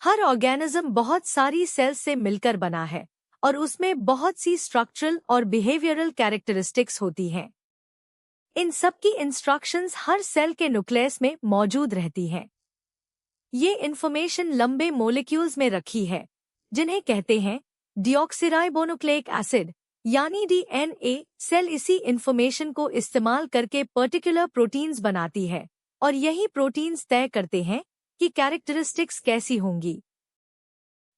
हर organism बहुत सारी sales से मिलकर बना है और उसमें बहुत सी स्ट्रक्चरल और बिहेवियरल कैरेक्टरिस्टिक्स होती हैं। इन सब की इंस्ट्रक्शंस हर सेल के न्यूक्लियस में मौजूद रहती हैं। ये इन्फॉर्मेशन लंबे मॉलिक्यूल्स में रखी है, जिन्हें कहते हैं डीऑक्सीराइबोन्यूक्लिक एसिड यानी डीएनए। सेल इसी इन्फॉर्मेशन को इस्तेमाल करके पर्टिकुलर प्रोटीन्स बनाती है और यही प्रोटीन्स तय करते हैं कि कैरेक्टरिस्टिक्स कैसी होंगी।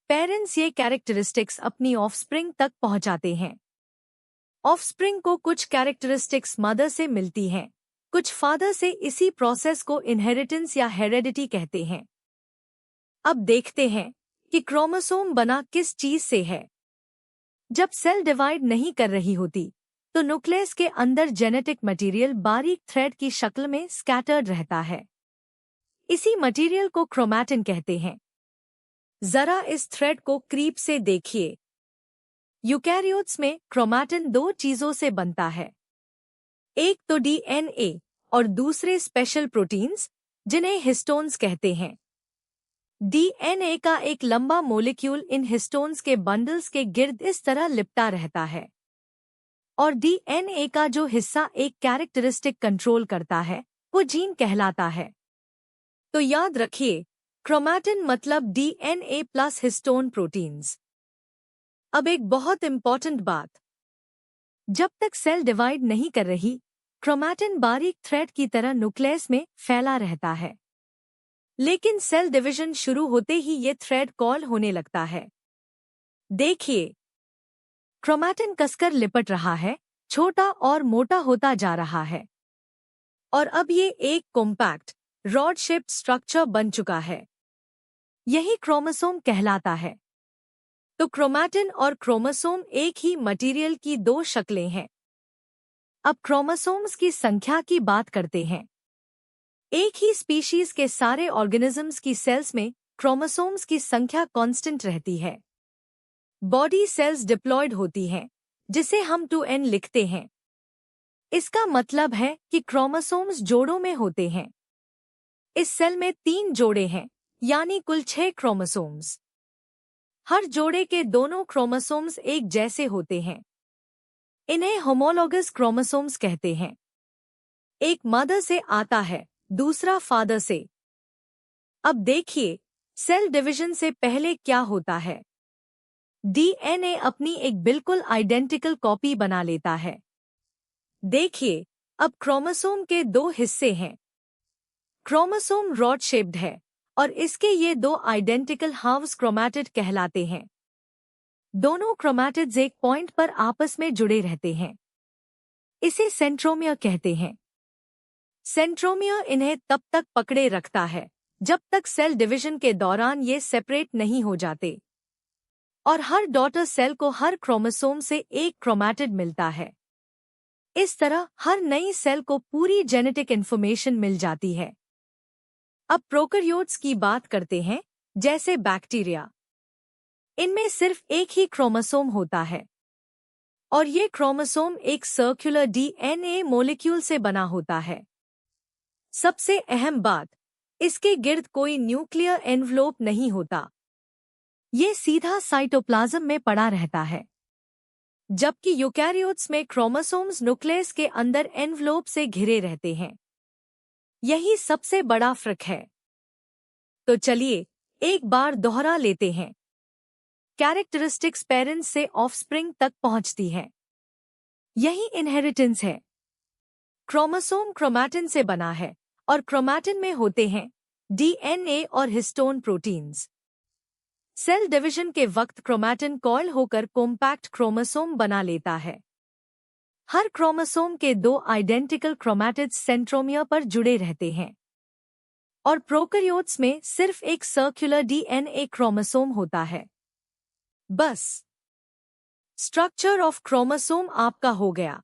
पेरेंट्स ये कैरेक्टरिस्टिक्स अपनी ऑफस्प्रिंग तक पहुंचाते हैं। ऑफस्प्रिंग को कुछ कैरेक्टरिस्टिक्स मदर से मिलती हैं, कुछ फादर से। इसी प्रोसेस को इनहेरिटेंस या हेरेडिटी कहते हैं। अब देखते हैं कि क्रोमोसोम बना किस चीज से है। जब सेल डिवाइड नहीं कर रही होती तो न्यूक्लियस के अंदर जेनेटिक मटेरियल बारीक थ्रेड की शक्ल में स्कैटर्ड रहता है। इसी मटेरियल को क्रोमैटिन कहते हैं। जरा इस थ्रेड को क्रीप से देखिए। यूकैरियोट्स में क्रोमैटिन दो चीजों से बनता है, एक तो डीएनए और दूसरे स्पेशल प्रोटीन्स जिन्हें हिस्टोन्स कहते हैं। डीएनए का एक लंबा मॉलिक्यूल इन हिस्टोन्स के बंडल्स के गिर्द इस तरह लिपटा रहता है और डीएनए का जो हिस्सा एक कैरेक्टरिस्टिक कंट्रोल करता है वो जीन कहलाता है। तो याद रखिए, क्रोमैटिन मतलब डीएनए प्लस हिस्टोन प्रोटीन्स। अब एक बहुत इंपॉर्टेंट बात, जब तक सेल डिवाइड नहीं कर रही, क्रोमैटिन बारीक थ्रेड की तरह न्यूक्लियस में फैला रहता है। लेकिन सेल डिवीजन शुरू होते ही ये थ्रेड कॉल होने लगता है। देखिए, क्रोमैटिन कसकर लिपट रहा है, छोटा और मोटा होता जा रहा है और अब ये एक कॉम्पैक्ट रॉड शेप्ड स्ट्रक्चर बन चुका है। यही क्रोमोसोम कहलाता है। तो क्रोमैटिन और क्रोमोसोम एक ही मटेरियल की दो शक्लें हैं। अब क्रोमोसोम्स की संख्या की बात करते हैं। एक ही स्पीशीज के सारे ऑर्गेनिजम्स की सेल्स में क्रोमोसोम्स की संख्या कांस्टेंट रहती है। बॉडी सेल्स डिप्लॉयड होती हैं, जिसे हम 2n लिखते हैं। इसका मतलब है कि क्रोमोसोम्स जोड़ों में होते हैं। इस सेल में 3 जोड़े हैं, यानी कुल 6 क्रोमोसोम्स। हर जोड़े के दोनों क्रोमोसोम्स एक जैसे होते हैं। इन्हें होमोलोगस क्रोमोसोम्स कहते हैं। एक मदर से आता है, दूसरा फादर से। अब देखिए, सेल डिवीजन से पहले क्या होता है। डीएनए अपनी एक बिल्कुल आइडेंटिकल कॉपी बना लेता है। देखिए, अब क्रोमोसोम के 2 हिस्से हैं। क्रोमोसोम रॉड शेप्ड है और इसके ये 2 आइडेंटिकल हाफ्स क्रोमैटिड कहलाते हैं। दोनों क्रोमैटिड्स एक पॉइंट पर आपस में जुड़े रहते हैं। इसे सेंट्रोमियर कहते हैं। सेंट्रोमियर इन्हें तब तक पकड़े रखता है जब तक सेल डिवीजन के दौरान ये सेपरेट नहीं हो जाते और हर डॉटर सेल को हर क्रोमोसोम से एक क्रोमैटिड मिलता है। इस तरह हर नई सेल को पूरी जेनेटिक इन्फॉर्मेशन मिल जाती है। अब प्रोकैरियोट्स की बात करते हैं, जैसे बैक्टीरिया। इनमें सिर्फ एक ही क्रोमोसोम होता है और ये क्रोमोसोम एक सर्कुलर डीएनए मॉलिक्यूल से बना होता है। सबसे अहम बात, इसके गिर्द कोई न्यूक्लियर एनवलोप नहीं होता। ये सीधा साइटोप्लाज्म में पड़ा रहता है, जबकि यूकैरियोट्स में क्रोमोसोम्स न्यूक्लियस के अंदर एनवलोप से घिरे रहते हैं। यही सबसे बड़ा फर्क है। तो चलिए एक बार दोहरा लेते हैं। कैरेक्टरिस्टिक्स पेरेंट्स से ऑफस्प्रिंग तक पहुंचती है। यही इनहेरिटेंस है। क्रोमोसोम क्रोमैटिन से बना है और क्रोमैटिन में होते हैं डीएनए और हिस्टोन प्रोटीन्स। सेल डिवीजन के वक्त क्रोमैटिन कॉइल होकर कॉम्पैक्ट क्रोमोसोम बना लेता है। हर क्रोमोसोम के 2 आइडेंटिकल क्रोमैटिड्स सेंट्रोमियर पर जुड़े रहते हैं और प्रोकैरियोट्स में सिर्फ एक सर्कुलर डीएनए क्रोमोसोम होता है। बस, स्ट्रक्चर ऑफ क्रोमोसोम आपका हो गया।